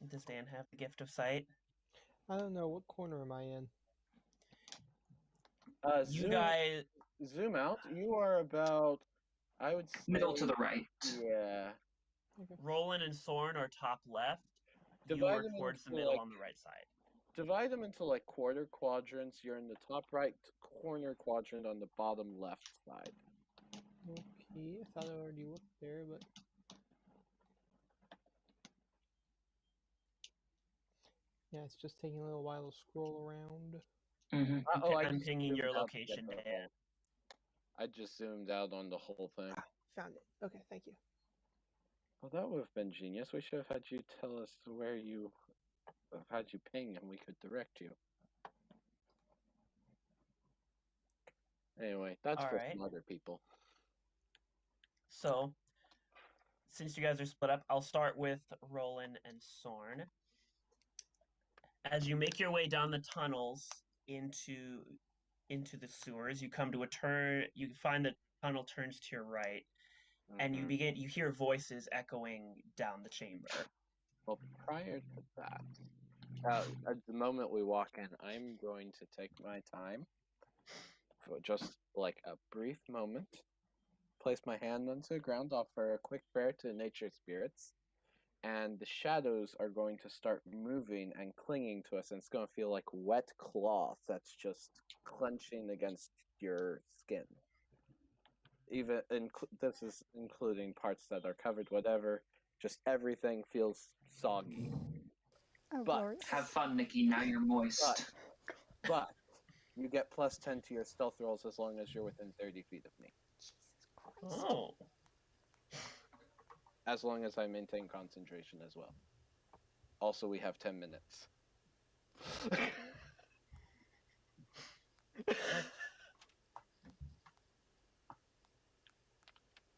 Does Dan have the gift of sight? I don't know. What corner am I in? You Zoom guys, zoom out. You are about, I would say, Middle to the right. yeah. Roland and Sorn are top left. You Divide are them towards the into middle like on the right side. divide them into like quarter quadrants. You're in the top right corner quadrant on the bottom left side. Okay, I thought I already looked there, but yeah, it's just taking a little while to scroll around. Mm-hmm. I'm pinging your location, Dan. I just zoomed out on the whole thing. Found it. Okay, thank you. Well, that would have been genius. We should have had you tell us where you have had you ping, and we could direct you. Anyway, that's All for right. some other people. So, since you guys are split up, I'll start with Roland and Sorn. As you make your way down the tunnels into the sewers, you come to a turn. You find the tunnel turns to your right, and you hear voices echoing down the chamber. Well, prior to that, at the moment we walk in, I'm going to take my time for just like a brief moment, place my hand onto the ground, offer a quick prayer to nature spirits, and the shadows are going to start moving and clinging to us, and it's going to feel like wet cloth that's just clenching against your skin. Even this is including parts that are covered, whatever. Just everything feels soggy. Oh, But- glorious. Have fun, Nikki. Now you're moist. But you get plus 10 to your stealth rolls as long as you're within 30 feet of me. Jesus Christ. Oh, As long as I maintain concentration as well. Also, we have 10 minutes.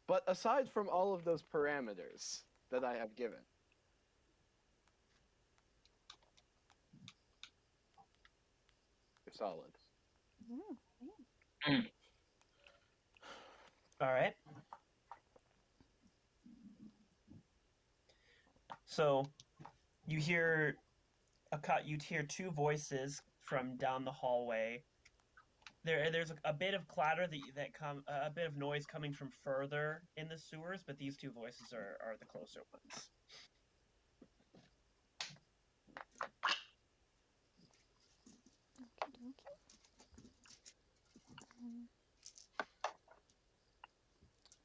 But aside from all of those parameters that I have given, you're solid. Mm. all right. So, you hear two voices from down the hallway. There's a bit of clatter a bit of noise coming from further in the sewers, but these two voices are the closer ones. Okay.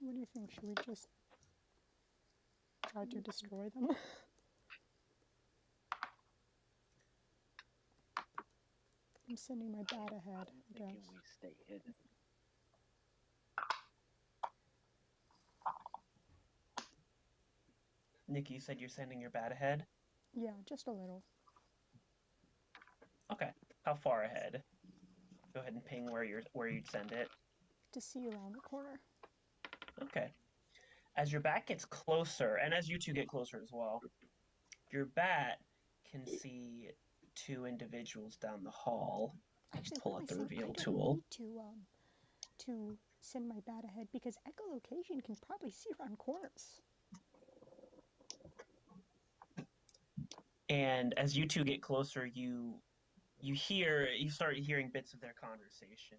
What do you think? Should we just try to destroy them? I'm sending my bat ahead, I guess. We stay hidden. Nikki, you said you're sending your bat ahead? Yeah, just a little. Okay. How far ahead? Go ahead and ping where you'd send it. To see around the corner. Okay. As your bat gets closer, and as you two get closer as well, your bat can see two individuals down the hall. Actually, Pull what out the am I saying? reveal I don't tool. need to send my bat ahead because echolocation can probably see around corners. And as you two get closer, you start hearing bits of their conversation.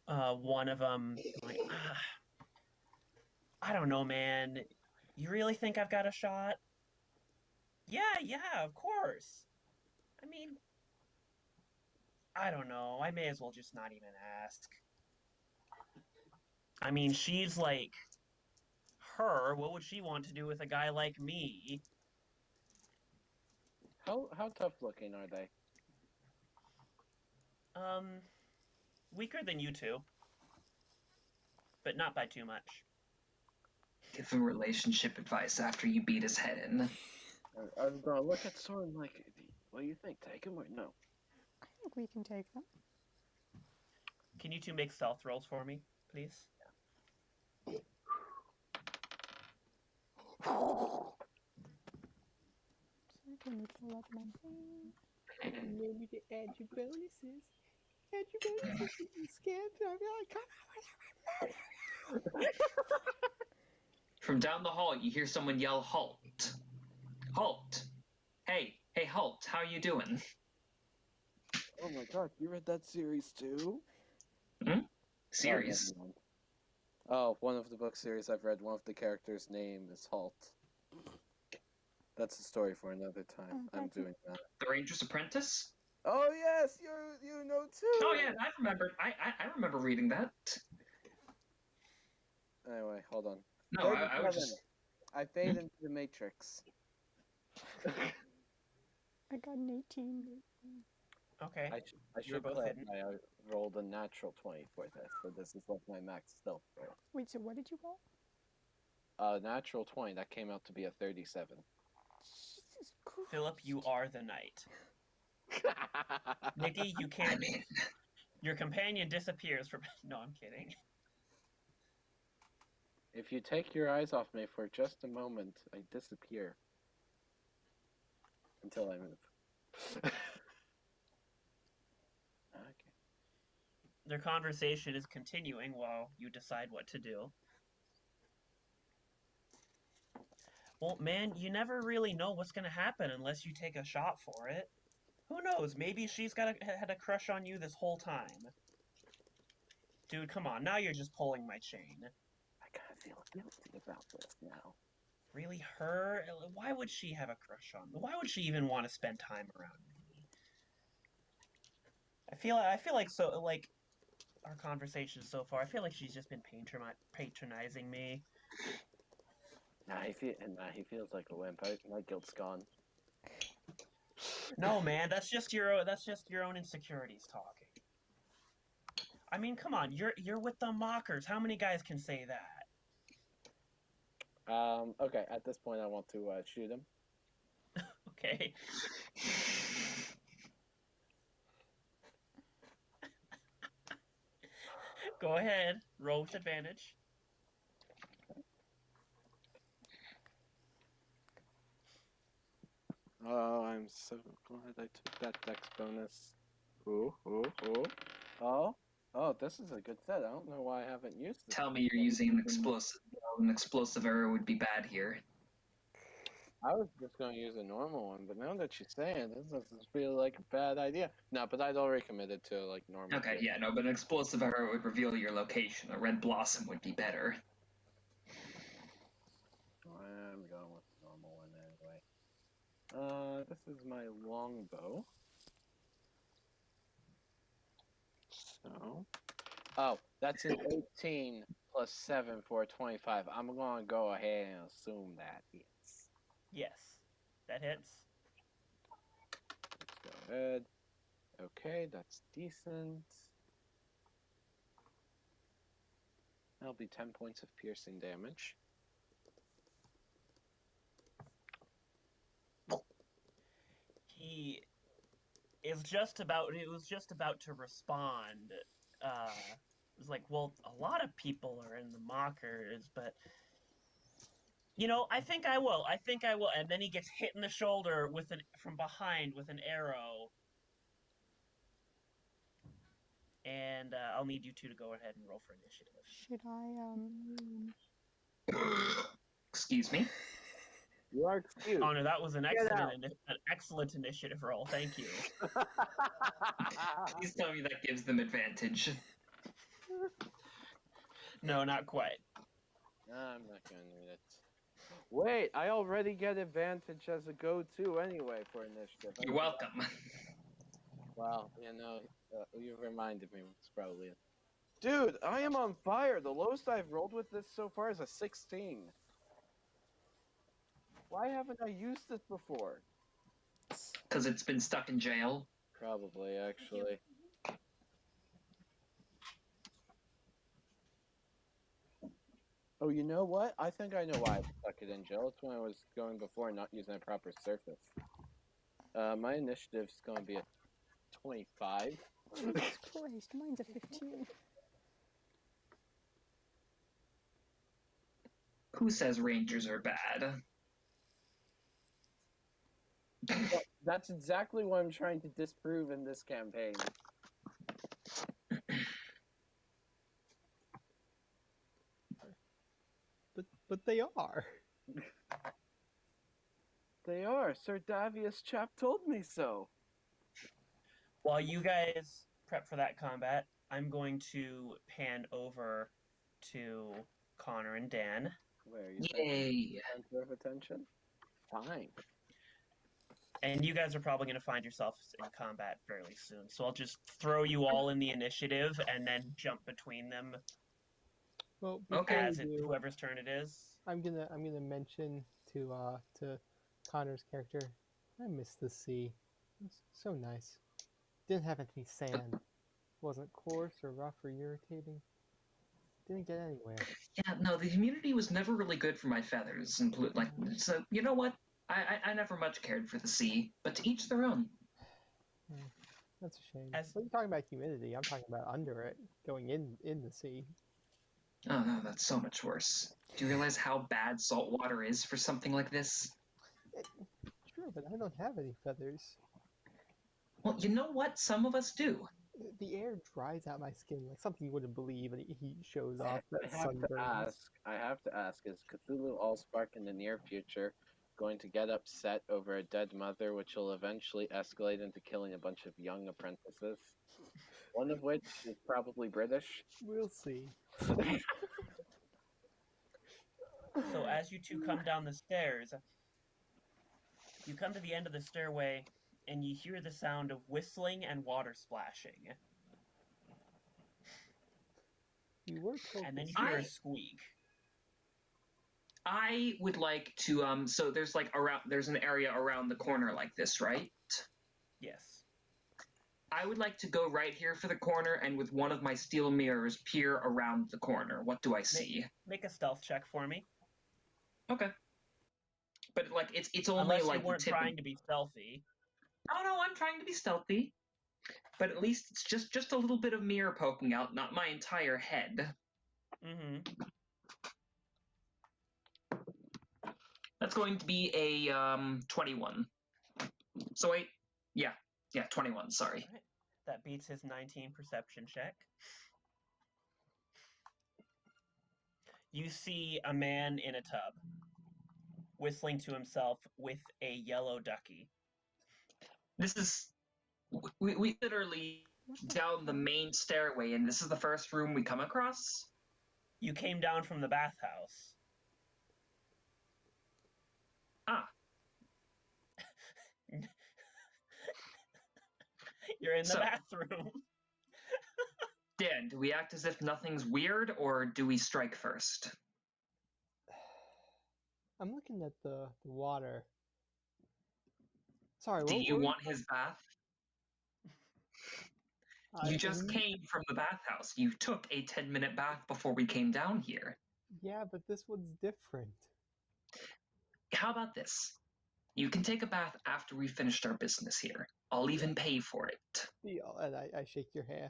One of them, like, I don't know, man. You really think I've got a shot? Yeah, of course. I mean, I don't know. I may as well just not even ask. I mean, she's like her. What would she want to do with a guy like me? How tough looking are they? Weaker than you two, but not by too much. Give him relationship advice after you beat his head in. I'm gonna look at Soren like, what do you think? Take him or no? I think we can take them. Can you two make stealth rolls for me, please? So let me pull up my thing. And then you can add your bonuses. Add your bonuses if you scan. I'll be like, come on. From down the hall, you hear someone yell, "Halt!" Halt! Hey, Halt! How you doing? Oh my god, you read that series too? Series. Oh, never mind. Oh, one of the book series I've read, one of the characters' name is Halt. That's a story for another time. I'm That's it. doing that. The Ranger's Apprentice? Oh yes, you know too. Oh yeah, I remember. I remember reading that. Anyway, hold on. No, I was just. I fade into the Matrix. I got an 18. Okay. I You're should both clarify. I rolled a natural 20 for this, so this is like my max stealth roll. Wait, so what did you roll? Natural 20. That came out to be a 37. Jesus Christ. Philip, you are the knight. Nikki, you I can't. mean, Your companion disappears from. No, I'm kidding. If you take your eyes off me for just a moment, I disappear. Until I move. Okay. Their conversation is continuing while you decide what to do. Well, man, you never really know what's gonna happen unless you take a shot for it. Who knows? Maybe she's had a crush on you this whole time. Dude, come on. Now you're just pulling my chain. I kind of feel guilty about this now. Really, her? Why would she have a crush on me? Why would she even want to spend time around me? I feel like our conversation so far. I feel like she's just been patronizing me. He feels like a wimp. My guilt's gone. No, man, that's just your own insecurities talking. I mean, come on, you're with the mockers. How many guys can say that? Okay, at this point I want to shoot him. Okay. Go ahead. Roll with advantage. Oh, I'm so glad I took that dex bonus. Oh, this is a good set. I don't know why I haven't used it. tell me you're using an explosive. An explosive arrow would be bad here. I was just going to use a normal one, but now that you're saying it, this doesn't feel like a bad idea. No, but I'd already committed to like normal. Okay, yeah, no, but an explosive arrow would reveal your location. A red blossom would be better. I'm going with the normal one anyway. This is my longbow. So, oh, that's an 18 plus 7 for a 25. I'm going to go ahead and assume that hits. Yes, that hits. Let's go ahead. Okay, that's decent. That'll be 10 points of piercing damage. He is just about. It was just about to respond. It was like, well, a lot of people are in the mockers, but you know, I think I will. I think I will. And then he gets hit in the shoulder from behind with an arrow. And I'll need you two to go ahead and roll for initiative. Should Excuse me. You are cute. Oh no, that was an out. excellent initiative roll. Thank you. Please tell me that gives them advantage. No, not quite. I'm not gonna need it. Wait, I already get advantage as a go-to anyway for initiative. You're welcome. Well, you know, you reminded me. It's probably it. Dude, I am on fire. The lowest I've rolled with this so far is a 16. Why haven't I used this before? Because it's been stuck in jail. Probably, actually. Oh, you know what? I think I know why I stuck it in jail. It's when I was going before and not using a proper surface. My initiative's going to be a 25. Jesus Christ, mine's a 15. Who says rangers are bad? That's exactly what I'm trying to disprove in this campaign. But they are. they are. Sir Davius chap told me so. While you guys prep for that combat, I'm going to pan over to Connor and Dan. Where you Yay! center of attention? Fine. And you guys are probably going to find yourselves in combat fairly soon. So I'll just throw you all in the initiative and then jump between them Well, before Okay. as we do, whoever's turn it is. I'm gonna mention to Connor's character, I miss the sea. It was so nice. Didn't have any sand. Wasn't coarse or rough or irritating. Didn't get anywhere. Yeah, no, the humidity was never really good for my feathers. And like, so you know what? I never much cared for the sea, but to each their own. That's a shame. As- What are you talking about humidity? I'm talking about under it, going in the sea. Oh no, that's so much worse. Do you realize how bad salt water is for something like this? Sure, but I don't have any feathers. Well, you know what? Some of us do. The air dries out my skin like something you wouldn't believe, and heat shows I off. That sunburns. I have to ask, is Cthulhu Allspark in the near future going to get upset over a dead mother, which will eventually escalate into killing a bunch of young apprentices? One of which is probably British. We'll see. So as you two come down the stairs, you come to the end of the stairway and you hear the sound of whistling and water splashing. You were told And then you this. hear a squeak. I would like to so there's like there's an area around the corner like this, right? Yes. I would like to go right here for the corner and with one of my steel mirrors peer around the corner. What do I see? Make a stealth check for me. Okay. But like it's only Unless like you weren't the tip trying to be stealthy. Oh no, I'm trying to be stealthy. But at least it's just a little bit of mirror poking out, not my entire head. Mm-hmm. That's going to be a 21. So wait, yeah, 21. Sorry. Right. That beats his 19 perception check. You see a man in a tub, whistling to himself with a yellow ducky. This is we literally down the main stairway, and this is the first room we come across. You came down from the bathhouse. Ah, You're in the So- bathroom. Dan, do we act as if nothing's weird, or do we strike first? I'm looking at the water. Sorry, Do what you were want his bath? You just came from the bathhouse. You took a 10-minute bath before we came down here. Yeah, but this one's different. How about this? You can take a bath after we finished our business here. I'll even pay for it. Deal. And I shake your hand.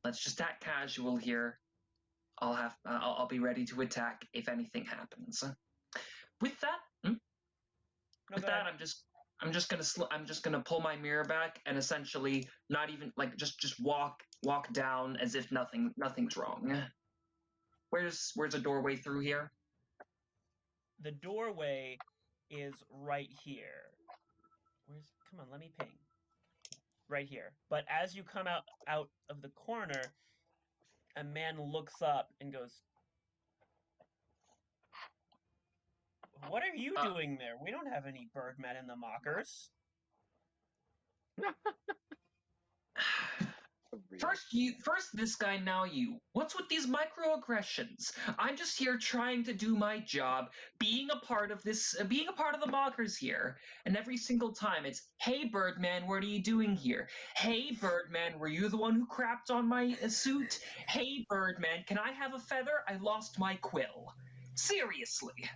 Let's just act casual here. I'll be ready to attack if anything happens. With that, No, with go that, ahead. I'm just gonna pull my mirror back and essentially not even like just walk down as if nothing's wrong. Where's a doorway through here? The doorway is right here. Come on, let me ping. Right here. But as you come out of the corner, a man looks up and goes, "What are you doing there? We don't have any birdmen in the Mockers." First this guy, now you. What's with these microaggressions? I'm just here trying to do my job, being a part of the mockers here. And every single time it's, "Hey Birdman, what are you doing here? Hey Birdman, were you the one who crapped on my suit? Hey Birdman, can I have a feather? I lost my quill." Seriously.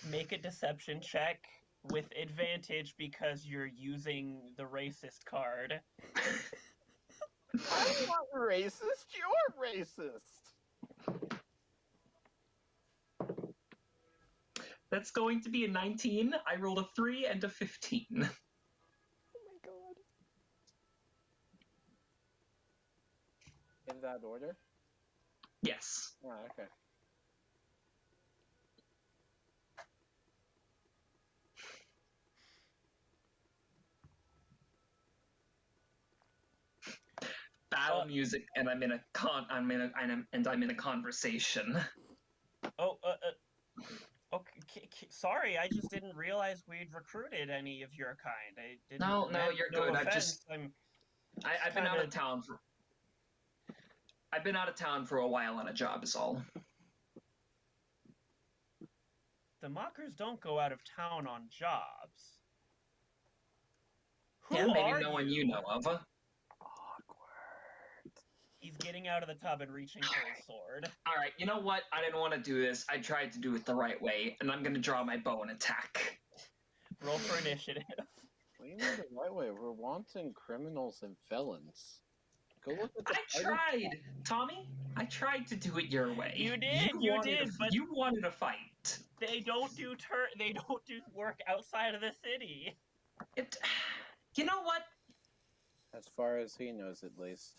Make a deception check with advantage because you're using the racist card. I'm not racist. You're racist. That's going to be a 19. I rolled a 3 and a 15. Oh my god. In that order? Yes. Oh, okay. loud music, and I'm in a conversation. Oh, okay, sorry, I just didn't realize we'd recruited any of your kind. I didn't. No, meant you're no good. Offense. I've been out of town for. I've been out of town for a while on a job, is all. The Mockers don't go out of town on jobs. Who Yeah, maybe are no one you know of. Awkward. He's getting out of the tub and reaching for his sword. All right, you know what? I didn't want to do this. I tried to do it the right way, and I'm going to draw my bow and attack. Roll for initiative. What do you mean the right way? We're wanton criminals and felons. Go look at the I tried, Tommy. I tried to do it your way. You did, but you wanted a fight. they don't do work outside of the city. You know what? As far as he knows, at least.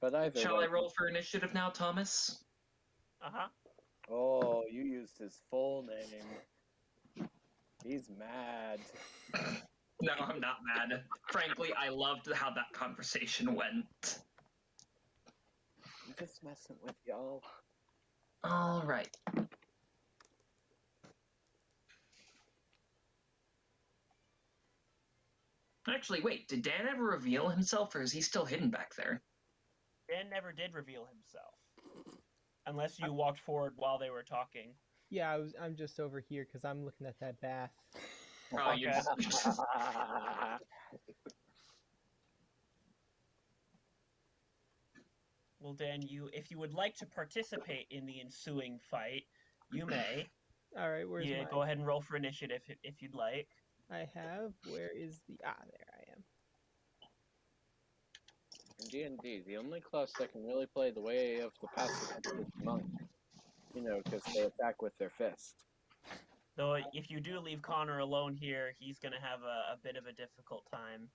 But either Shall way, I roll for initiative now, Thomas? Uh-huh. Oh, you used his full name. He's mad. No, I'm not mad. Frankly, I loved how that conversation went. I'm just messing with y'all. All right. Actually, wait, did Dan ever reveal himself, or is he still hidden back there? Dan never did reveal himself. Unless you walked forward while they were talking. Yeah, I'm just over here because I'm looking at that bath. Oh, you just... Well, Dan, if you would like to participate in the ensuing fight, you may. All right, where's my... Go ahead and roll for initiative if you'd like. I have. Where is the... Ah, there I am. In D&D, the only class that can really play the way of the passive is monk. You know, because they attack with their fist. Though, if you do leave Connor alone here, he's going to have a bit of a difficult time.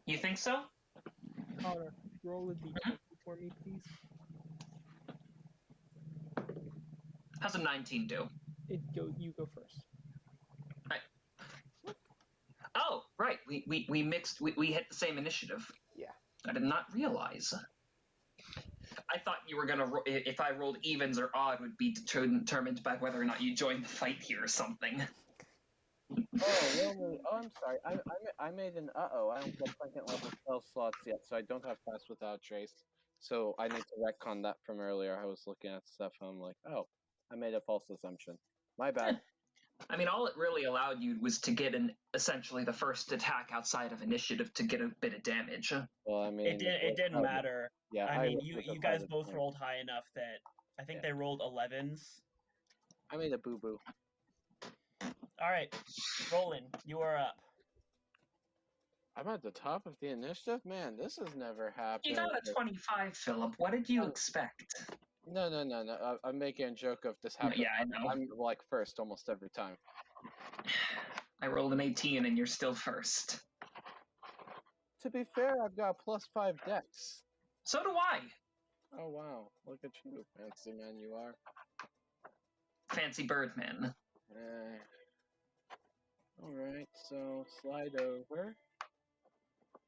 You think so? Connor, roll a d20 for me, please. How's a 19 do? You go first. Oh, right. We mixed. We hit the same initiative. Yeah. I did not realize. I thought you were gonna. If I rolled evens or odd, would be determined by whether or not you joined the fight here or something. Oh, I'm sorry. I made an I don't get second level spell slots yet, so I don't have Pass Without Trace. So I need to retcon that from earlier. I was looking at stuff and I'm like, oh, I made a false assumption. My bad. I mean, all it really allowed you was to get essentially the first attack outside of initiative to get a bit of damage. Well, I mean, it didn't matter. Yeah, I mean, you guys both rolled high enough that I think they rolled 11s. I made a boo-boo. All right, Roland, you are up. I'm at the top of the initiative? Man, this has never happened. You got a 25, Philip. What did you expect? No. I'm making a joke of this happening. Yeah, I know. I'm like first almost every time. I rolled an 18 and you're still first. To be fair, I've got +5 dex. So do I. Oh wow, look at you, fancy man you are. Fancy Birdman. Alright, so slide over.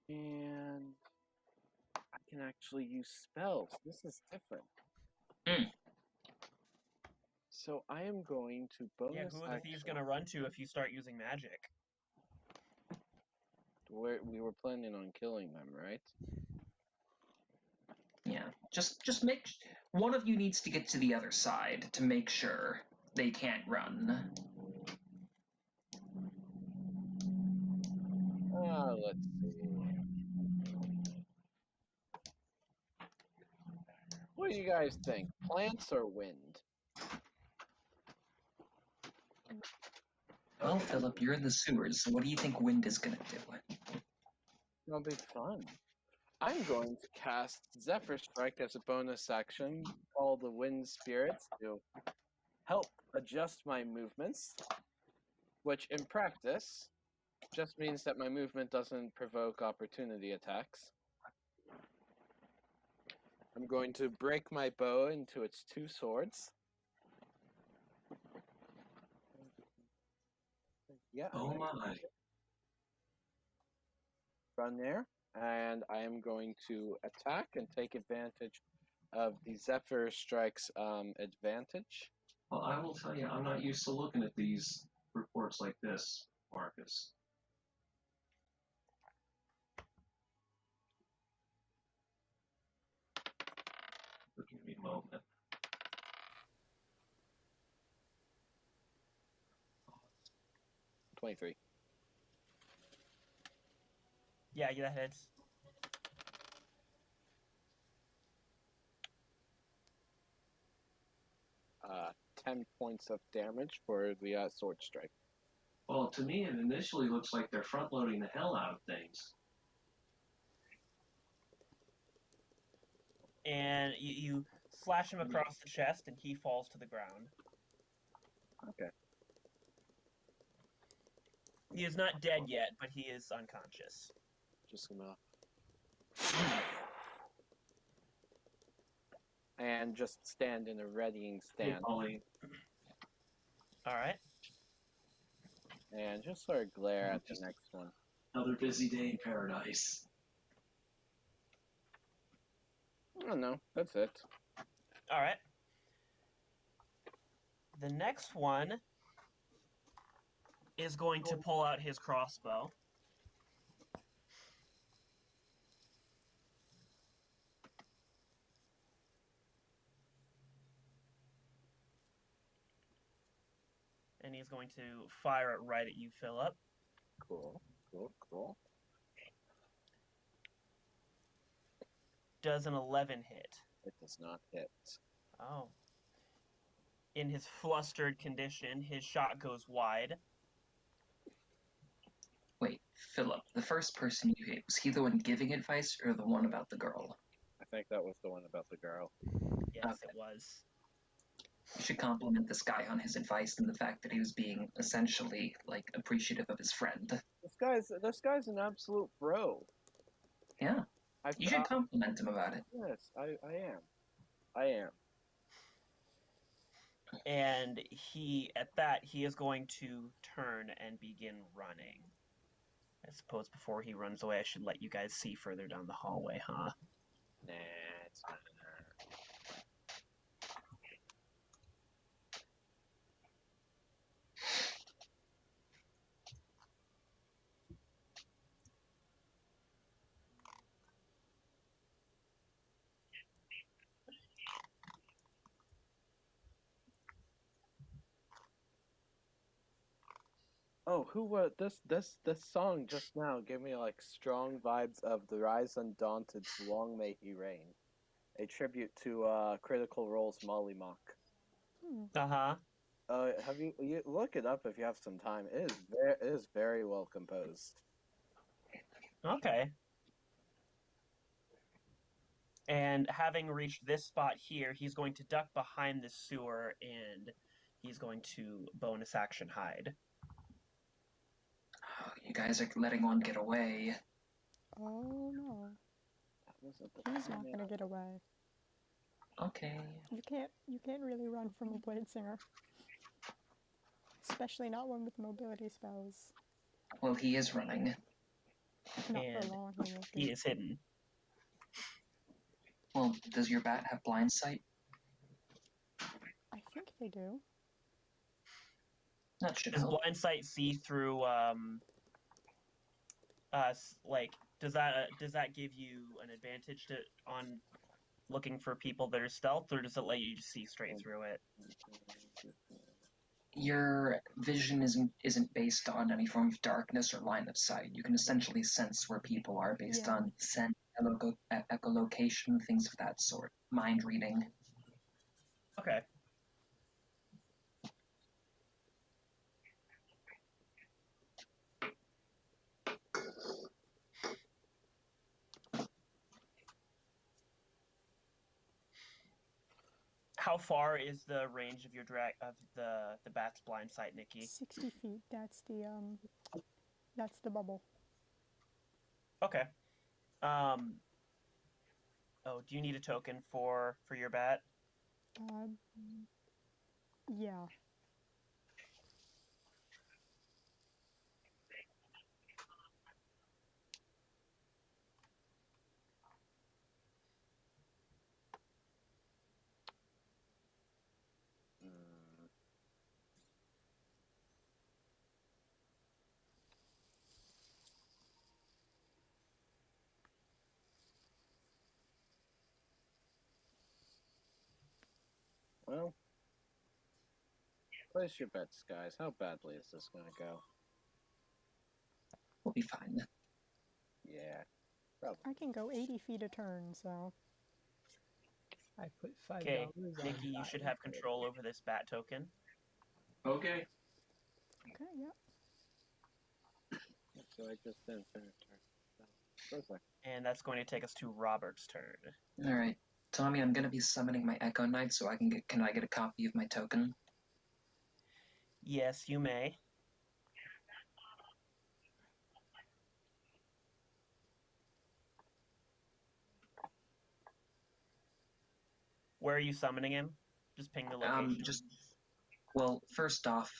And I can actually use spells. This is different. So I am going to bonus Yeah, who are the thieves going to run to if you start using magic? We were planning on killing them, right? Yeah, just make one of you needs to get to the other side to make sure they can't run. Let's see. What do you guys think? Plants or wind? Well, Philip, you're in the sewers, so what do you think wind is gonna do? It'll be fun. I'm going to cast Zephyr Strike as a bonus action, call the Wind Spirits to help adjust my movements, which in practice just means that my movement doesn't provoke opportunity attacks. I'm going to break my bow into its 2 swords. Yeah. Oh my. Run there, and I am going to attack and take advantage of the Zephyr Strike's advantage. Well, I will tell you, I'm not used to looking at these reports like this, Marcus. Give me a moment. 23. Yeah, that hits. Uh, 10 points of damage for the Sword Strike. Well, to me, it initially looks like they're front-loading the hell out of things. And you slash him across the chest, and he falls to the ground. Okay. He is not dead yet, but he is unconscious. Just gonna... and just stand in a readying stand. Ollie, All right. And just sort of glare at the next one. another busy day in paradise. I don't know. That's it. All right. The next one is going to pull out his crossbow. And he's going to fire it right at you, Philip. Cool. Does an 11 hit? It does not hit. Oh. In his flustered condition, his shot goes wide. Wait, Philip, the first person you hit, was he the one giving advice or the one about the girl? I think that was the one about the girl. Yes, Okay. it was. You should compliment this guy on his advice and the fact that he was being essentially, appreciative of his friend. This guy's an absolute bro. Yeah, you should compliment him about it. Yes, I am. And he is going to turn and begin running. I suppose before he runs away, I should let you guys see further down the hallway, huh? Nah, it's not. Oh, who was this song just now gave me like strong vibes of The Rise Undaunted's Long May He Reign. A tribute to Critical Role's Molly Mock. Uh-huh. Have you look it up if you have some time. It is very well composed. Okay. And having reached this spot here, he's going to duck behind the sewer and he's going to bonus action hide. Oh, you guys are letting one get away. Oh no. He's not gonna get away. Okay. You can't really run from a Blade Singer. Especially not one with mobility spells. Well, he is running. Not And for long, he won't he be. is hidden. Well, does your bat have blind sight? I think they do. That should Does help. blind sight see through does that give you an advantage on looking for people that are stealth, or does it let you just see straight through it? Your vision isn't based on any form of darkness or line of sight. You can essentially sense where people are based Yeah. on scent, echolocation, things of that sort. Mind reading. Okay. How far is the range of your the bat's blind sight, Nikki? 60 feet. That's the bubble. Okay. Oh, do you need a token for your bat? Yeah. Well, place your bets, guys. How badly is this gonna go? We'll be fine. Yeah, probably. I can go 80 feet a turn, so I put $5 Okay, on Nikki, you should have control over this bat token. Okay. okay, yep. So I just didn't finish turn. Perfect. And that's going to take us to Robert's turn. All right, Tommy. I'm gonna be summoning my Echo Knight, so I can get. Can I get a copy of my token? Yes, you may. Where are you summoning him? Just ping the location. Well, first off,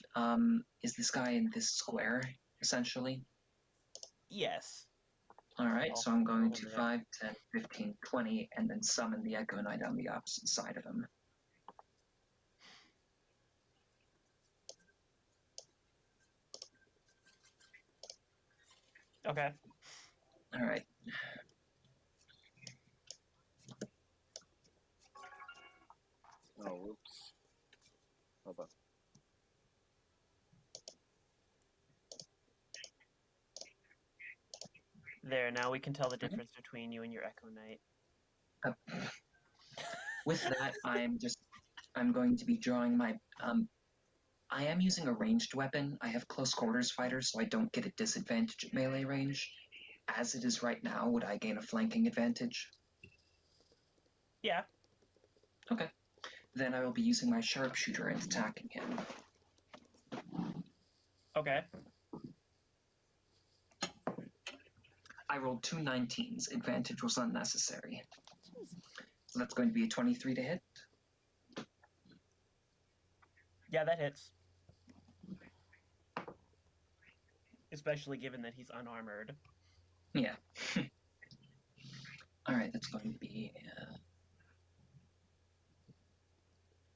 is this guy in this square essentially? Yes. All right, I'll so I'm going roll to a minute. 5, 10, 15, 20, and then summon the Echo Knight on the opposite side of him. Okay. All right. Oh, whoops. Hold on. There, now we can tell the difference between you and your Echo Knight. With that, I'm going to be drawing my. I am using a ranged weapon. I have close quarters fighters, so I don't get a disadvantage at melee range. As it is right now, would I gain a flanking advantage? Yeah. Okay. Then I will be using my sharpshooter and attacking him. Okay. I rolled 2 19s. Advantage was unnecessary. Jesus. So that's going to be a 23 to hit. Yeah, that hits. Especially given that he's unarmored. Yeah. All right, that's going to be.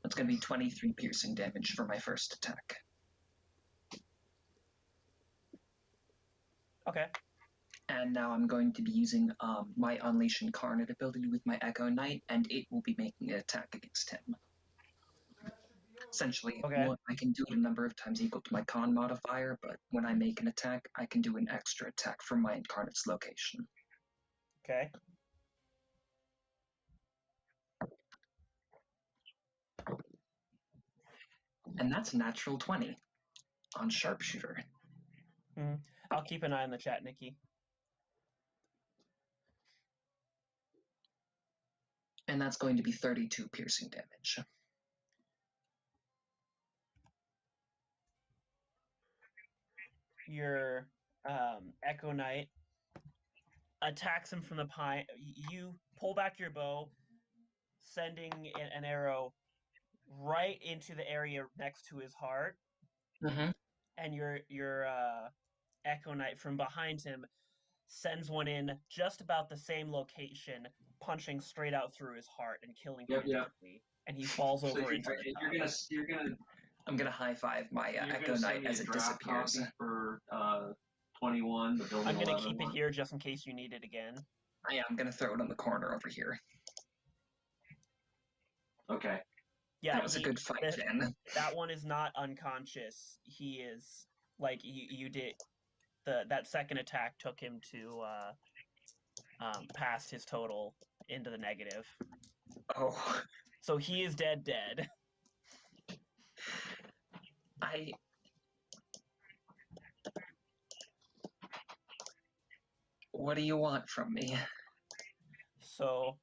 That's going to be 23 piercing damage for my first attack. Okay. And now I'm going to be using my Unleash Incarnate ability with my Echo Knight, and it will be making an attack against him. Essentially, Okay. I can do it a number of times equal to my con modifier, but when I make an attack, I can do an extra attack from my Incarnate's location. Okay. And that's a natural 20 on Sharpshooter. I'll keep an eye on the chat, Nikki. And that's going to be 32 piercing damage. Your Echo Knight attacks him from the pine. You pull back your bow, sending an arrow right into the area next to his heart, Mm-hmm. and your Echo Knight from behind him sends one in just about the same location, punching straight out through his heart and killing him instantly. And he falls over into the tub. I'm gonna high five my Echo Knight as it disappears. For 21, the building I'm gonna 11 keep it one. here just in case you need it again. I'm gonna throw it on the corner over here. Okay. Yeah, That was a good fight, Jen. That one is not unconscious. He is like you did. That second attack took him to past his total into the negative. Oh, So he is dead. What do you want from me? So,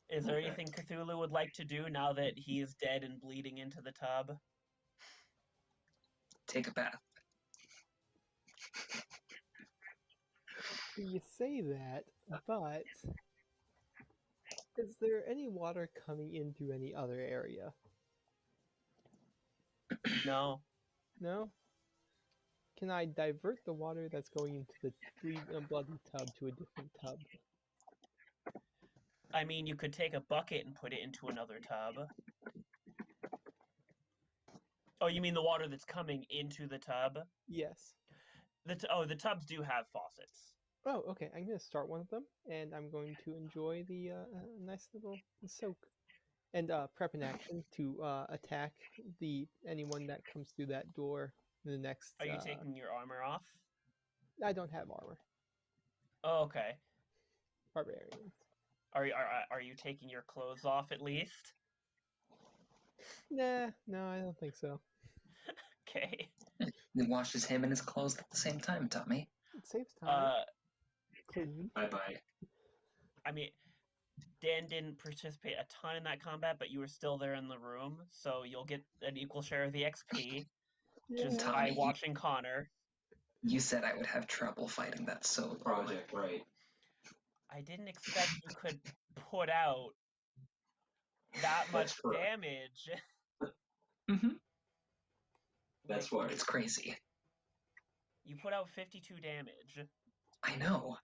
is there Okay. anything Cthulhu would like to do now that he is dead and bleeding into the tub? Take a bath. You say that, but is there any water coming into any other area? No. No? Can I divert the water that's going into the bloody tub to a different tub? I mean, you could take a bucket and put it into another tub. Oh, you mean the water that's coming into the tub? Yes. The tubs do have faucets. Oh, okay. I'm going to start one of them, and I'm going to enjoy the nice little soak. And prep an action to attack anyone that comes through that door. The next. Are you taking your armor off? I don't have armor. Oh, okay. Barbarian. Are you taking your clothes off at least? Nah, no, I don't think so. Okay. He washes him and his clothes at the same time, Tommy. It saves time. Clean. Bye-bye. I mean, Dan didn't participate a ton in that combat, but you were still there in the room, so you'll get an equal share of the XP just Yeah. by Tommy, watching Connor. You said I would have trouble fighting that solo. Project, right. I didn't expect you could put out that much That's correct. damage. Mm-hmm. That's Like, what. It's crazy. you put out 52 damage. I know.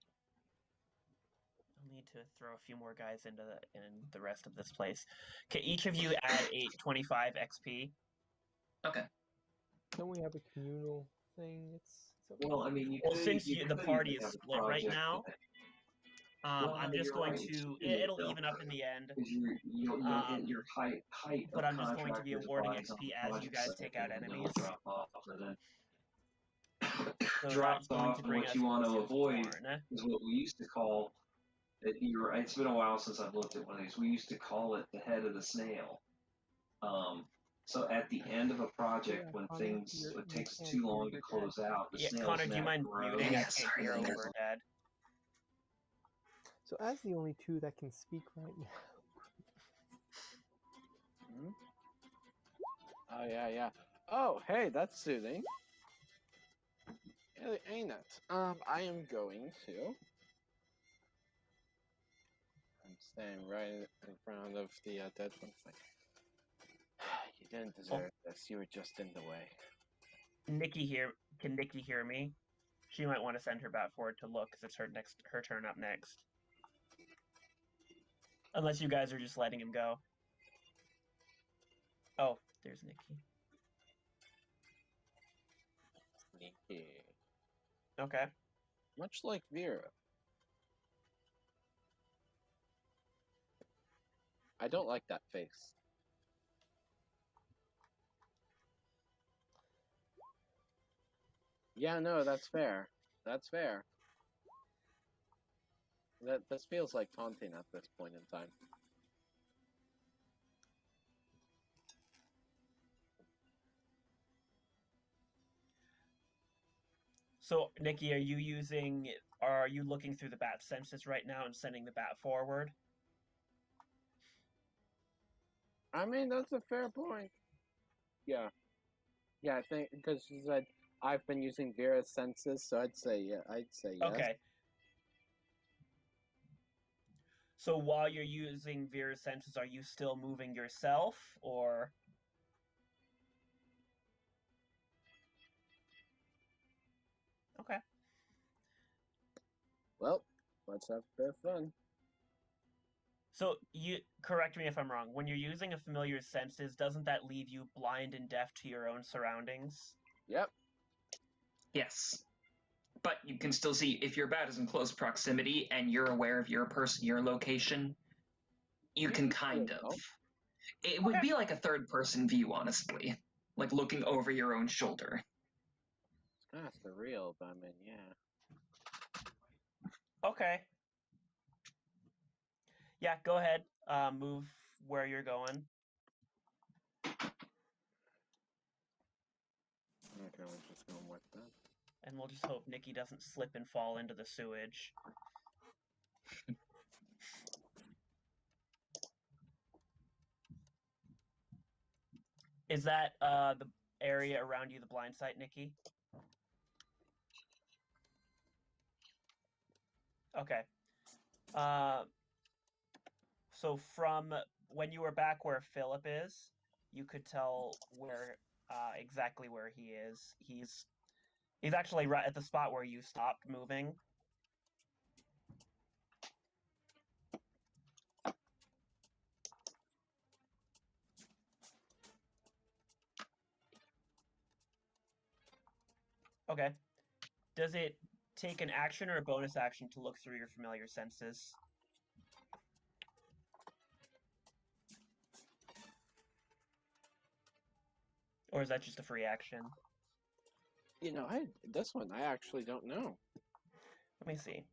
I'll need to throw a few more guys in the rest of this place. Okay, each of you add 25 XP. Okay. Don't we have a communal thing? It's Well, I mean, you Well, could, since you the could party even is have a split right project now, that- Well, I'm no, just you're going right, to. it's It'll split, even up in the end. Because you'll hit your height But of I'm just going to be contractors awarding buys on XP the as you project guys site, take out and then enemies. it'll drop off, and then So drops that's going off, to and bring what us you want to to avoid Thorn. is what we used to call it. It's been a while since I've looked at one of these. We used to call it the head of the snail. So at the end of a project, Yeah, when Connor, it you takes can't too hear long to your close out, the Yeah, snail's Connor, do you neck mind grows. muting? I Yeah, can't sorry, hear Linger. over Dad. So as the only two that can speak right now, Oh yeah. Oh hey, that's soothing. Ain't it? I am going to. I'm staying right in front of the dead one. Like, you didn't deserve this. You were just in the way. Nikki here. Can Nikki hear me? She might want to send her bat forward to look because it's her turn up next. Unless you guys are just letting him go. Oh, there's Nikki. Sneaky. Okay. Much like Vera. I don't like that face. Yeah, no, that's fair. That's fair. This feels like taunting at this point in time. So, Nikki, are you looking through the bat senses right now and sending the bat forward? I mean, that's a fair point. Yeah. Yeah, I think because she said I've been using Vera's senses, so I'd say yeah. I'd say yes. Okay. So while you're using Vera's senses, are you still moving yourself, or? Okay. Well, let's have a bit of fun. So you correct me if I'm wrong. When you're using a familiar's senses, doesn't that leave you blind and deaf to your own surroundings? Yep. Yes. But you can still see if your bat is in close proximity and you're aware of your person, your location, you can kind of. It would be like a third-person view, honestly. Like looking over your own shoulder. It's kind of surreal, but I mean, yeah. Okay. Yeah, go ahead. Move where you're going. Okay, we're just going with that. And we'll just hope Nikki doesn't slip and fall into the sewage. Is that the area around you the blind site, Nikki? Okay. So from when you were back where Philip is, you could tell where exactly where he is. He's actually right at the spot where you stopped moving. Okay. Does it take an action or a bonus action to look through your familiar senses? Or is that just a free action? You know, this one I actually don't know. Let me see.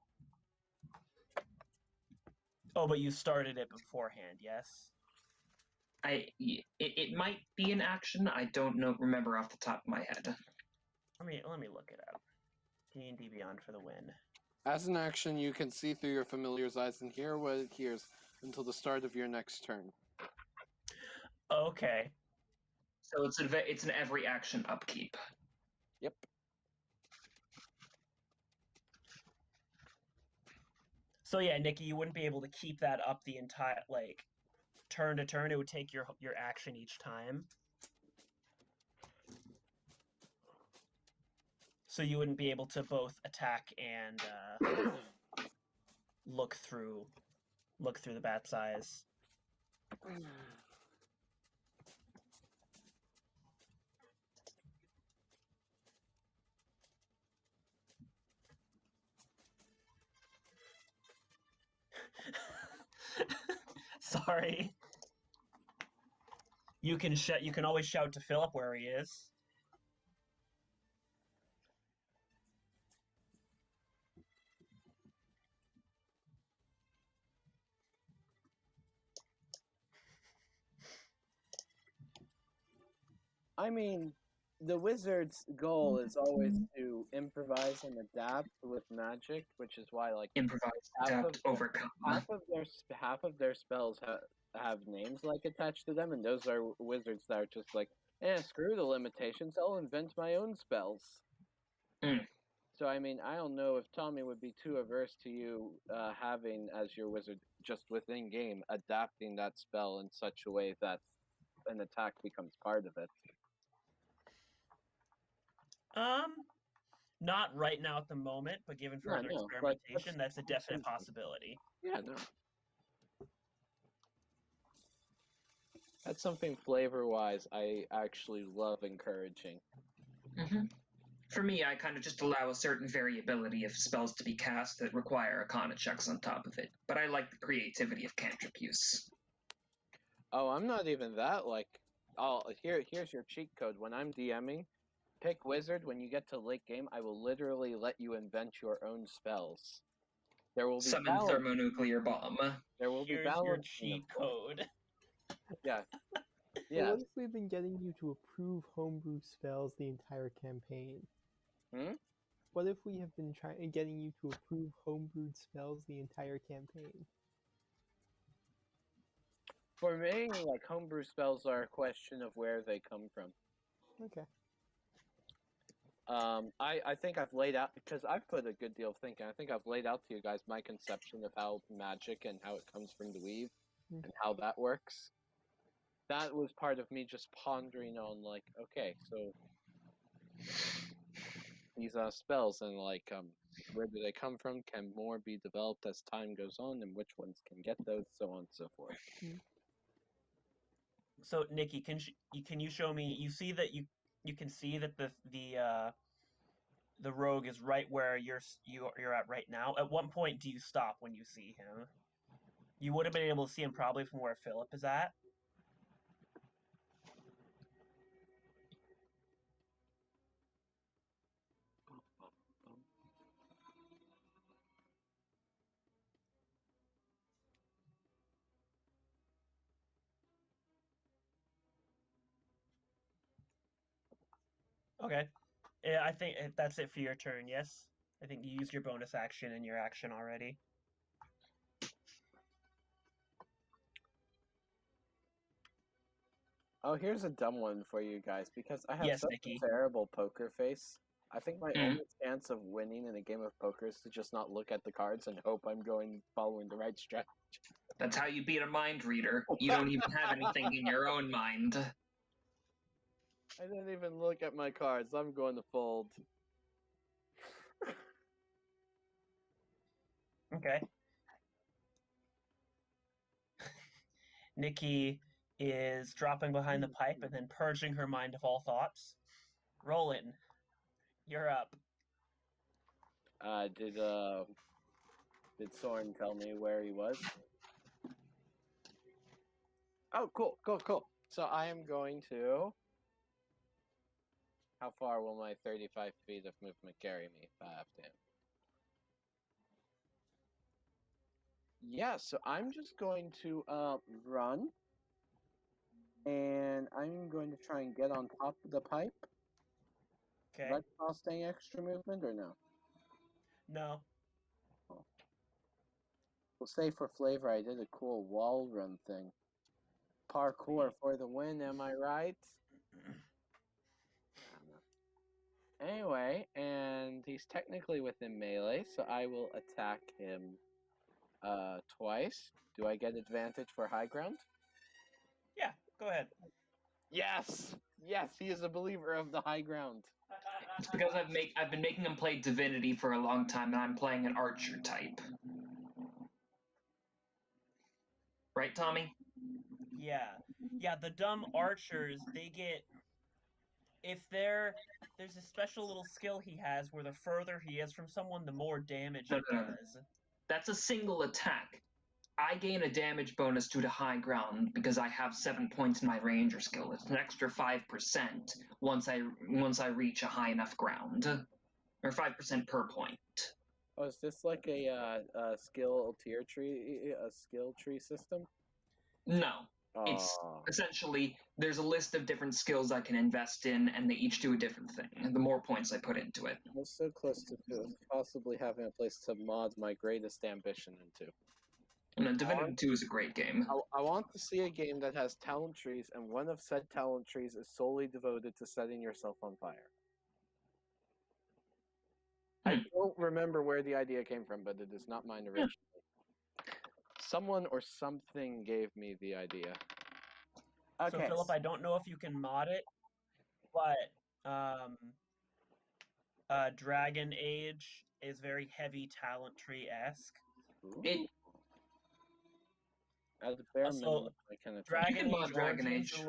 Oh, but you started it beforehand, yes? It might be an action. I don't know. Remember off the top of my head. Let me look it up. D&D Beyond for the win. As an action, you can see through your familiar's eyes and hear what it hears until the start of your next turn. Okay. So it's an every action upkeep. Yep. So yeah, Nikki, you wouldn't be able to keep that up the entire turn to turn. It would take your action each time. So you wouldn't be able to both attack and look through the bat's eyes. Sorry. You can always shout to Philip where he is. I mean, the wizard's goal is always to improvise and adapt with magic, which is why, like, Improvise, half adapt, of- overcome. half of their spells have names like attached to them, and those are wizards that are just like, screw the limitations, I'll invent my own spells. Mm. So I mean, I don't know if Tommy would be too averse to you having as your wizard just within game adapting that spell in such a way that an attack becomes part of it. Not right now at the moment, but given Yeah, further no, experimentation, that's a definite something. possibility. Yeah, no. That's something flavor-wise I actually love encouraging. Mm-hmm. For me, I kind of just allow a certain variability of spells to be cast that require Arcana checks on top of it. But I like the creativity of cantrip use. Oh, I'm not even that, like... Oh, here's your cheat code. When I'm DMing, pick wizard. When you get to late game, I will literally let you invent your own spells. There will be Summon balance. thermonuclear bomb. There will be Here's your balance. cheat code. Yeah. So Yeah. what if we've been getting you to approve homebrew spells the entire campaign? Hmm? What if we have been getting you to approve homebrewed spells the entire campaign? For me, like, homebrew spells are a question of where they come from. Okay. I think I've laid out, because I've put a good deal of thinking, I think I've laid out to you guys my conception of how magic and how it comes from the weave and how that works. That was part of me just pondering on, like, okay, so these spells and, like, where do they come from? Can more be developed as time goes on, and which ones can get those, so on and so forth. So Nikki, can you show me? You see that you can see that the rogue is right where you're at right now. At what point do you stop when you see him? You would have been able to see him probably from where Philip is at. Okay. Yeah, I think that's it for your turn, yes? I think you used your bonus action and your action already. Oh, here's a dumb one for you guys, because I have Yes, such Nikki. a terrible poker face. I think my only chance of winning in a game of poker is to just not look at the cards and hope I'm following the right strategy. That's how you beat a mind reader. You don't even have anything in your own mind. I didn't even look at my cards. I'm going to fold. Okay. Nikki is dropping behind the pipe and then purging her mind of all thoughts. Roland, you're up. Did Soren tell me where he was? Oh, cool. So I am going to How far will my 35 feet of movement carry me if I have to? Yeah, so I'm just going to run, and I'm going to try and get on top of the pipe. Okay. Does that cost any extra movement or no? No. We'll say for flavor, I did a cool wall run thing. Parkour for the win, am I right? Anyway, and he's technically within melee, so I will attack him twice. Do I get advantage for high ground? Yeah, go ahead. Yes! Yes, he is a believer of the high ground. It's because I've been making him play Divinity for a long time, and I'm playing an archer type. Right, Tommy? Yeah. Yeah, the dumb archers, they get if there's a special little skill he has where the further he is from someone, the more damage No, it no, no. does. That's a single attack. I gain a damage bonus due to high ground because I have 7 points in my ranger skill. It's an extra 5% once I reach a high enough ground, or 5% per point. Oh, is this like a skill tree system? No, it's Oh, essentially there's a list of different skills I can invest in, and they each do a different thing. And the more points I put into it, I was so close to possibly having a place to mod my greatest ambition into. and Divinity 2 is a great game. I want to see a game that has talent trees, and one of said talent trees is solely devoted to setting yourself on fire. I don't remember where the idea came from, but it is not mine originally. Someone or something gave me the idea. So Philip, I don't know if you can mod it, but Dragon Age is very heavy talent tree-esque. It As a bare Also, minimum, I can attack. Dragon can mod Age Dragon Origins Age.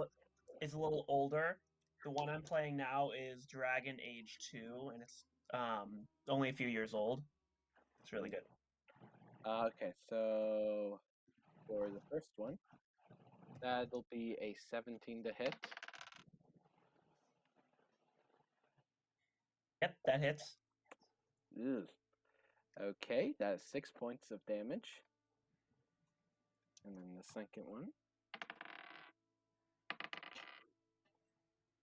is a little older. The one I'm playing now is Dragon Age 2, and it's only a few years old. It's really good. Okay, so for the first one, that'll be a 17 to hit. Yep, that hits. Ugh. Okay, that's 6 points of damage. And then the second one.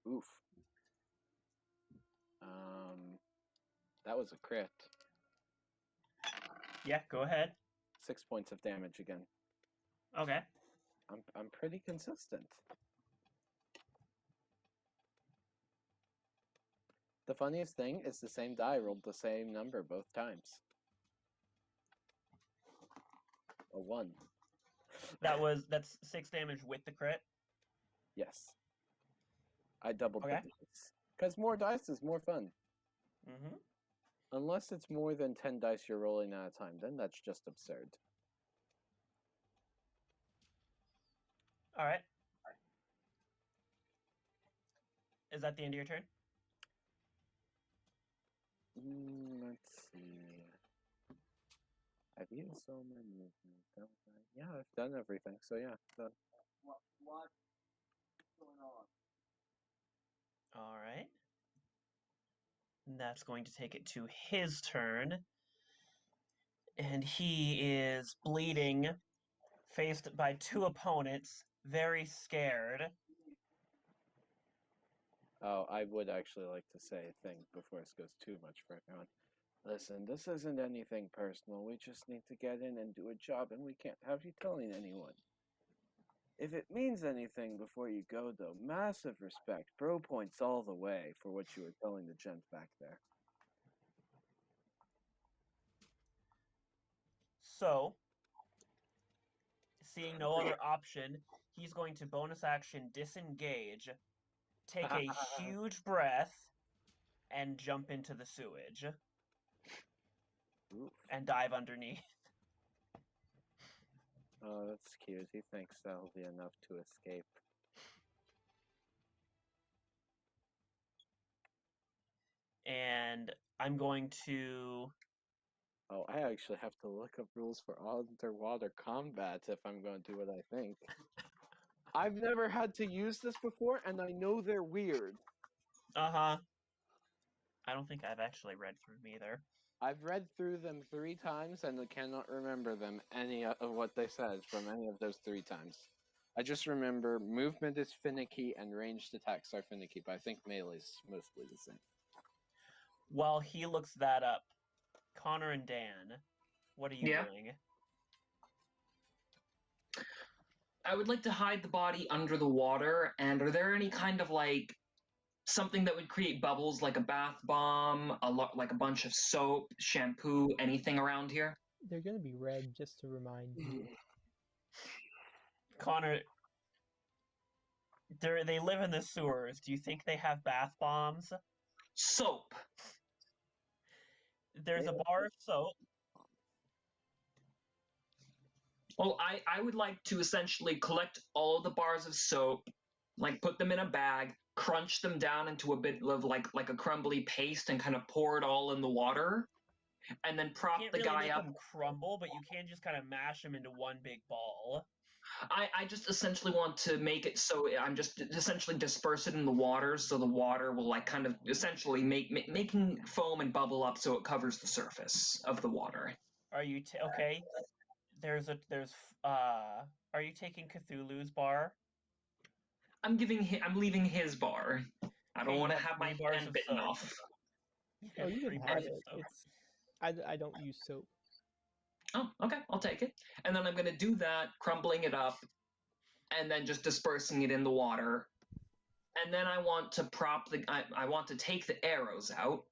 Oof. That was a crit. Yeah, go ahead. 6 points of damage again. Okay. I'm pretty consistent. The funniest thing is the same die rolled the same number both times. A 1. That's 6 damage with the crit. Yes. I doubled Okay. the dice. Because more dice is more fun. Mm-hmm. Unless it's more than 10 dice you're rolling at a time, then that's just absurd. All right. Is that the end of your turn? Let's see. I've used so many movements, don't I? Yeah, I've done everything, so yeah. Done. What's going on? All right. And that's going to take it to his turn. And he is bleeding, faced by 2 opponents, very scared. Oh, I would actually like to say a thing before this goes too much for everyone. Listen, this isn't anything personal. We just need to get in and do a job, and we can't have you telling anyone. If it means anything before you go, though, massive respect. Bro points all the way for what you were telling the gent back there. So, seeing no other option, he's going to bonus action disengage, take a huge breath, and jump into the sewage. Oof. And dive underneath. Oh, that's cute. He thinks that'll be enough to escape. And I'm going to... Oh, I actually have to look up rules for underwater combat if I'm going to do what I think. I've never had to use this before, and I know they're weird. Uh-huh. I don't think I've actually read through them either. I've read through them 3 times and I cannot remember them any of what they said from any of those 3 times. I just remember movement is finicky and ranged attacks are finicky, but I think melee is mostly the same. While he looks that up, Connor and Dan, what are you Yeah. doing? I would like to hide the body under the water. And are there any kind of like something that would create bubbles, like a bath bomb, like a bunch of soap, shampoo, anything around here? They're gonna be red, just to remind you. Connor, they live in the sewers. Do you think they have bath bombs? Soap. There's a bar of soap. Well, I would like to essentially collect all of the bars of soap, like put them in a bag, crunch them down into a bit of like a crumbly paste, and kind of pour it all in the water, and then prop You can't the really guy make up. them crumble, but you can just kind of mash them into one big ball. I just essentially want to make it so I'm just essentially disperse it in the water, so the water will like kind of essentially making foam and bubble up so it covers the surface of the water. Are you okay? Are you taking Cthulhu's bar? I'm leaving his bar. I don't Okay, want to you have have my 3 bars hand of bitten soap. off. Oh, you 3 can bars have of it. soap. I don't use soap. Oh, okay, I'll take it. And then I'm going to do that, crumbling it up, and then just dispersing it in the water. And then I want to I want to take the arrows out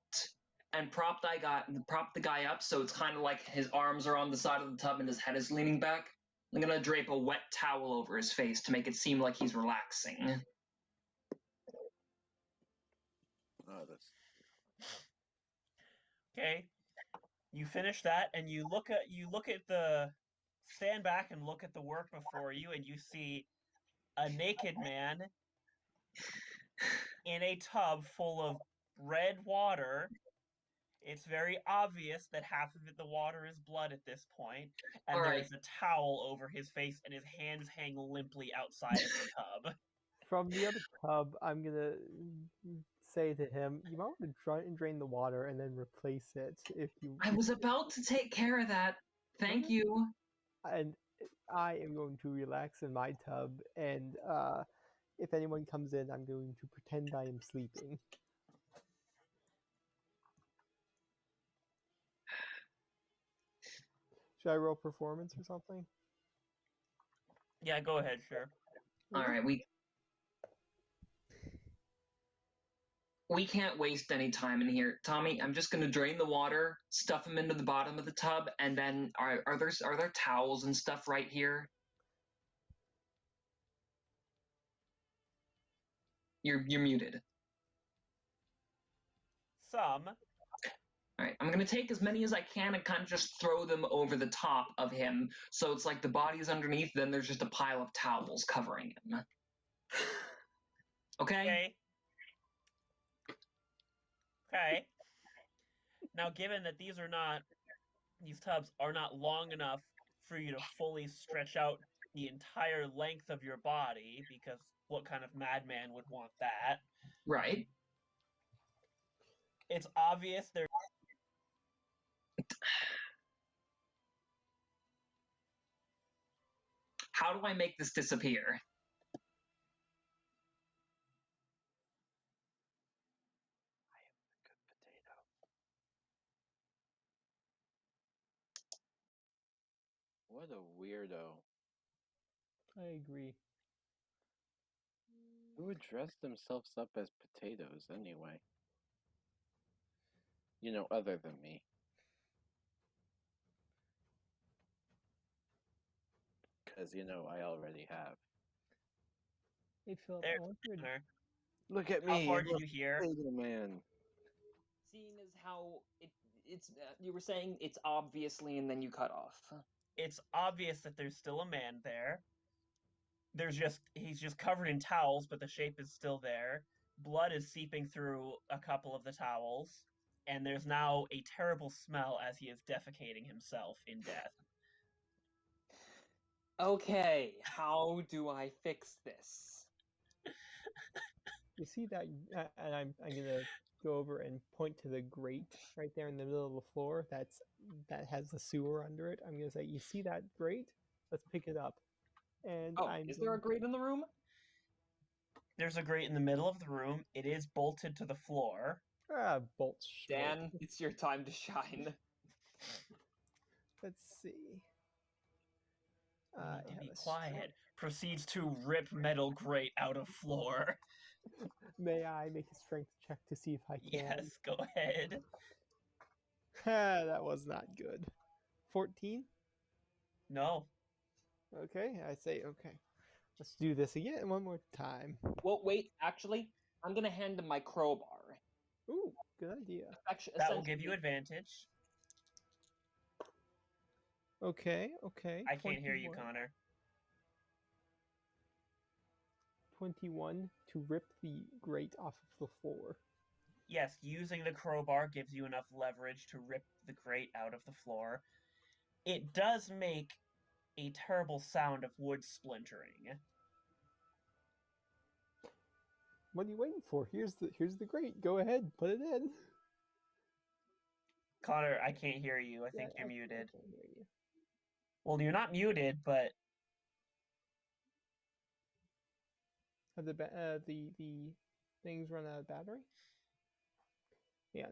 and prop the guy up so it's kind of like his arms are on the side of the tub and his head is leaning back. I'm going to drape a wet towel over his face to make it seem like he's relaxing. Oh, that's Okay. You finish that, and you look at the stand back and look at the work before you, and you see a naked man in a tub full of red water. It's very obvious that half of the water is blood at this point, and All there right. is a towel over his face, and his hands hang limply outside of the tub. From the other tub, I'm gonna say to him, "You might want to try and drain the water and then replace it if you." I was about to take care of that. Thank you. And I am going to relax in my tub, and if anyone comes in, I'm going to pretend I am sleeping. Should I roll performance or something? Yeah, go ahead, sure. All right, we can't waste any time in here. Tommy, I'm just going to drain the water, stuff them into the bottom of the tub, and then are there towels and stuff right here? You're muted. Some. All right, I'm going to take as many as I can and kind of just throw them over the top of him. So it's like the body's underneath, then there's just a pile of towels covering him. Okay? Okay. Now, given that these tubs are not long enough for you to fully stretch out the entire length of your body, because what kind of madman would want that? Right. It's obvious they're... How do I make this disappear? What a weirdo. I agree. Who would dress themselves up as potatoes anyway? You know, other than me. Because, you know, I already have. Hey, Philip, There. I wondered. Look at How me. far I'm did a you hear? potato man. Seeing as how it's you were saying it's obviously, and then you cut off. It's obvious that there's still a man there. He's just covered in towels, but the shape is still there. Blood is seeping through a couple of the towels, and there's now a terrible smell as he is defecating himself in death. Okay, how do I fix this? You see that, and I'm gonna go over and point to the grate right there in the middle of the floor that has the sewer under it. I'm gonna say, you see that grate? Let's pick it up. And Oh, I'm is there a grate in the room? There's a grate in the middle of the room. It is bolted to the floor. bolts. Dan, it's your time to shine. Let's see. You I need to have be a quiet. Proceeds to rip metal grate out of floor. May I make a strength check to see if I can? Yes, go ahead. That was not good. 14? No. Okay, I say okay. Let's do this again one more time. Well, wait, actually, I'm gonna hand him my crowbar. Ooh, good idea. That will give you advantage. Okay, okay. I can't hear you, 21. Connor. 21 to rip the grate off of the floor. Yes, using the crowbar gives you enough leverage to rip the grate out of the floor. It does make a terrible sound of wood splintering. What are you waiting for? Here's the grate. Go ahead, put it in. Connor, I can't hear you. I think you're I muted. can't hear you. Well, you're not muted, but Have the things run out of battery? Yeah.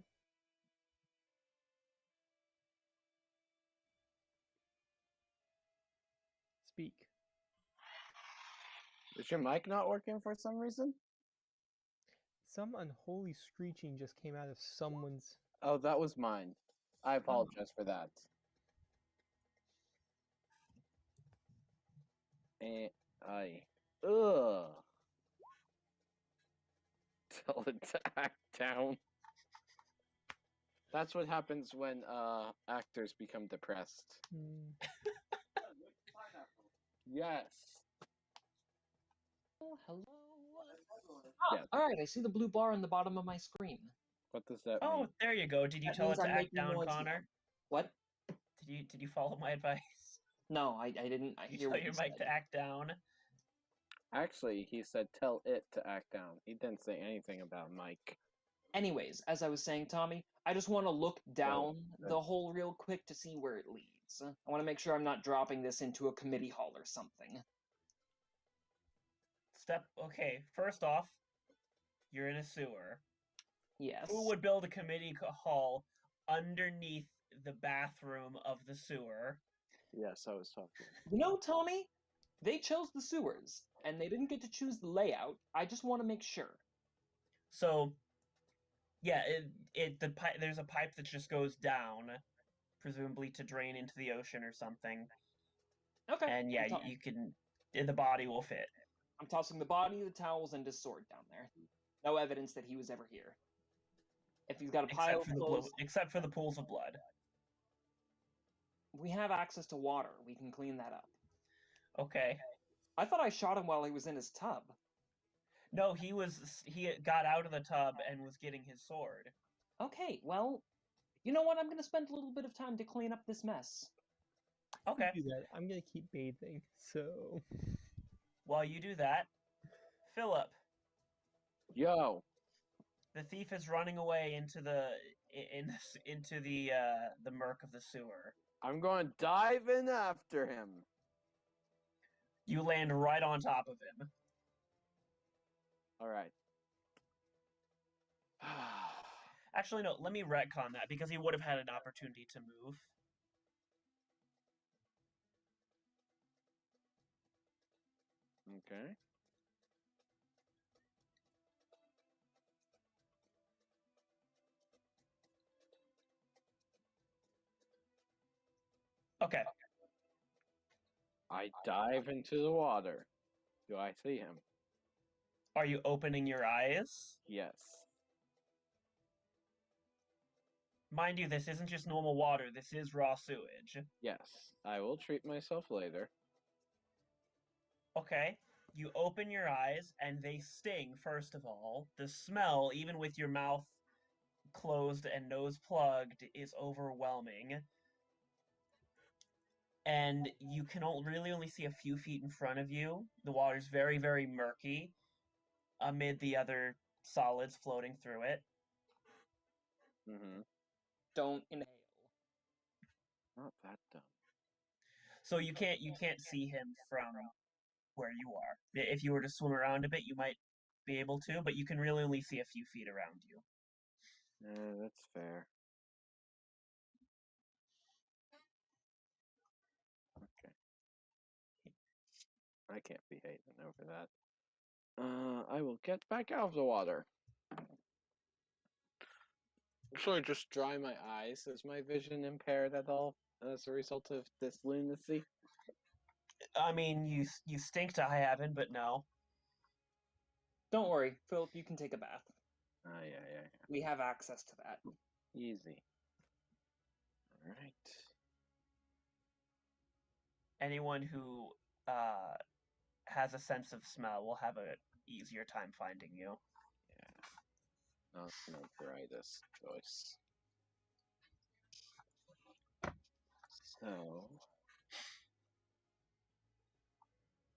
Speak. Is your mic not working for some reason? Some unholy screeching just came out of someone's. Oh, that was mine. I apologize for that. Ugh. Tell it to act down. That's what happens when actors become depressed. Yes. Oh, hello. Yes. Alright, I see the blue bar on the bottom of my screen. What does that oh, mean? there you go. Did you That tell it means to I'm act making down, noise now. Connor? What? Did you follow my advice? No, I didn't. I You hear tell what your you mic said. to act down. Actually, he said tell it to act down. He didn't say anything about Mike. Anyways, as I was saying, Tommy, I just want to look down the that's- hole real quick to see where it leads. I want to make sure I'm not dropping this into a committee hall or something. Okay, first off, you're in a sewer. Yes. Who would build a committee hall underneath the bathroom of the sewer? Yes, I was talking. You know, Tommy, they chose the sewers, and they didn't get to choose the layout. I just want to make sure. So, yeah, there's a pipe that just goes down, presumably to drain into the ocean or something. Okay. And yeah, you can. The body will fit. I'm tossing the body, the towels, and his sword down there. No evidence that he was ever here. If he's got a pile of clothes, Except for the pools of blood. we have access to water. We can clean that up. Okay. I thought I shot him while he was in his tub. No, he got out of the tub and was getting his sword. Okay, well, you know what? I'm gonna spend a little bit of time to clean up this mess. Okay. Do that. I'm gonna keep bathing. So. While you do that, Philip, Yo. the thief is running away into the murk of the sewer. I'm going to dive in after him. You land right on top of him. All right. Actually, no, let me retcon that because he would have had an opportunity to move. Okay. Okay. I dive into the water. Do I see him? Are you opening your eyes? Yes. Mind you, this isn't just normal water. This is raw sewage. Yes. I will treat myself later. Okay. You open your eyes, and they sting, first of all. The smell, even with your mouth closed and nose plugged, is overwhelming. And you can really only see a few feet in front of you. The water's very, very murky amid the other solids floating through it. Mm-hmm. Don't inhale. Not that dumb. So you can't see him from where you are. If you were to swim around a bit, you might be able to, but you can really only see a few feet around you. That's fair. Okay. I can't be hating over that. I will get back out of the water. Should I just dry my eyes? Is my vision impaired at all as a result of this lunacy? I mean, you stink to high heaven, but no. Don't worry, Philip, you can take a bath. Yeah. We have access to that. Easy. Alright. Anyone who has a sense of smell will have a easier time finding you. Yeah. Not my brightest choice. So...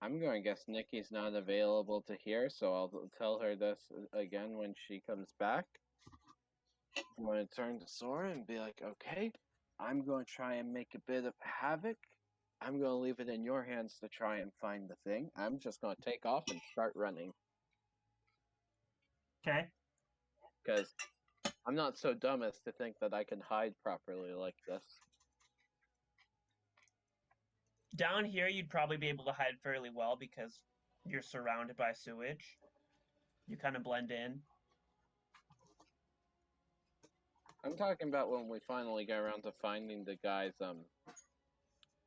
I'm going to guess Nikki's not available to hear, so I'll tell her this again when she comes back. I'm going to turn to Sora and be like, okay, I'm going to try and make a bit of havoc. I'm going to leave it in your hands to try and find the thing. I'm just going to take off and start running. Okay. Because I'm not so dumb as to think that I can hide properly like this. Down here, you'd probably be able to hide fairly well because you're surrounded by sewage. You kind of blend in. I'm talking about when we finally get around to finding the guy's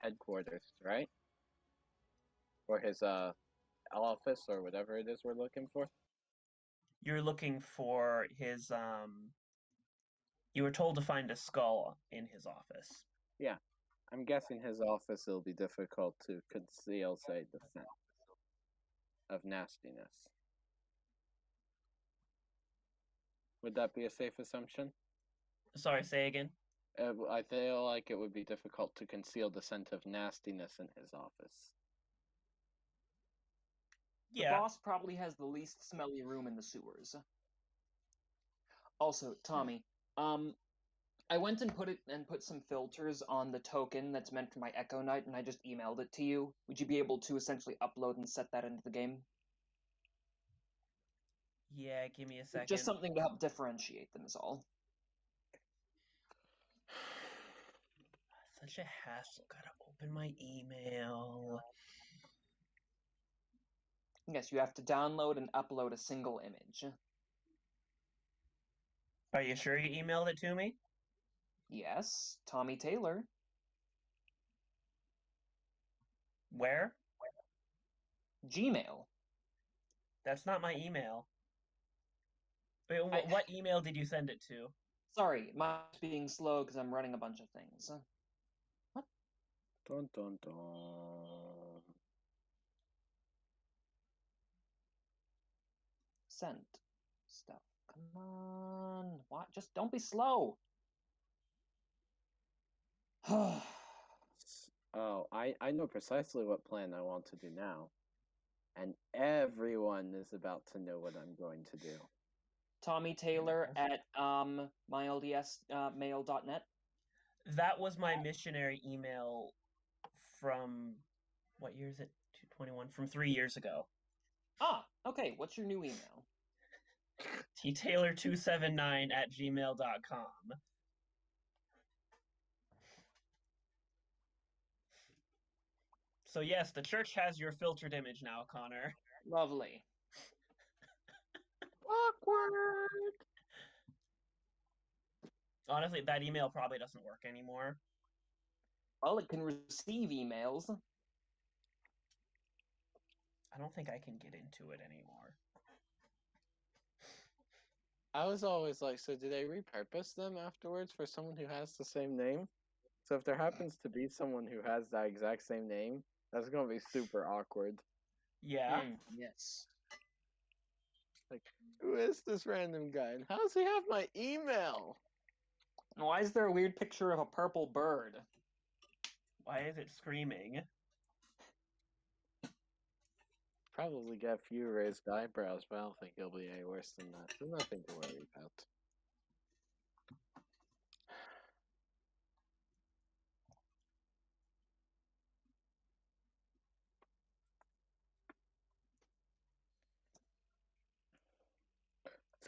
headquarters, right? Or his office or whatever it is we're looking for. You're looking for his you were told to find a skull in his office. Yeah. I'm guessing his office will be difficult to conceal, say, the scent of nastiness. Would that be a safe assumption? Sorry, say again? I feel like it would be difficult to conceal the scent of nastiness in his office. The Yeah. boss probably has the least smelly room in the sewers. Also, Tommy, I went and put some filters on the token that's meant for my Echo Knight, and I just emailed it to you. Would you be able to essentially upload and set that into the game? Yeah, give me a second. Just something to help differentiate them is all. Such a hassle. Gotta open my email. Yes, you have to download and upload a single image. Are you sure you emailed it to me? Yes, Tommy Taylor. Where? Gmail. That's not my email. Wait, what email did you send it to? Sorry, mine's being slow because I'm running a bunch of things. What? Dun dun dun. Sent stuff. Come on. What? Just don't be slow. Oh, I know precisely what plan I want to do now. And everyone is about to know what I'm going to do. Tommy Taylor at myldsmail.net. That was my missionary email from, what year is it? 2021? From 3 years ago. Ah, okay. What's your new email? ttaylor279@gmail.com. So yes, the church has your filtered image now, Connor. Lovely. Awkward. Honestly, that email probably doesn't work anymore. Well, it can receive emails. I don't think I can get into it anymore. I was always like, so do they repurpose them afterwards for someone who has the same name? So if there happens to be someone who has that exact same name, that's going to be super awkward. Yeah. Yes. Like, who is this random guy? And how does he have my email? Why is there a weird picture of a purple bird? Why is it screaming? Probably get a few raised eyebrows, but I don't think it'll be any worse than that. There's nothing to worry about.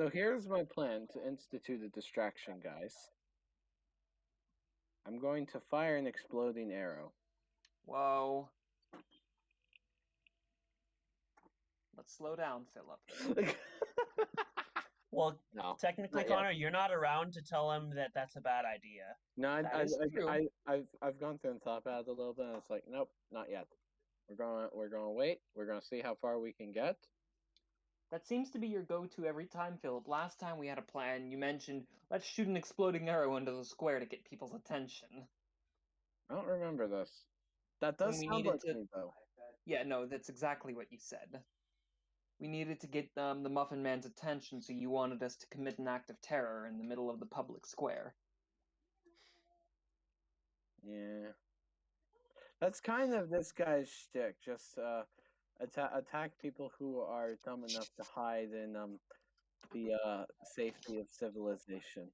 So here's my plan to institute a distraction, guys. I'm going to fire an exploding arrow. Whoa. Let's slow down, Philip. Well, No. technically, not yet. Connor, you're not around to tell him that that's a bad idea. No, That is true. I've gone through and thought about it a little bit, and it's like, nope, not yet. We're gonna wait. We're gonna see how far we can get. That seems to be your go-to every time, Philip. Last time we had a plan, you mentioned, let's shoot an exploding arrow into the square to get people's attention. I don't remember this. That does we sound needed like to- me, though. Yeah, no, that's exactly what you said. We needed to get the Muffin Man's attention, so you wanted us to commit an act of terror in the middle of the public square. Yeah. That's kind of this guy's shtick. Just attack people who are dumb enough to hide in the safety of civilization.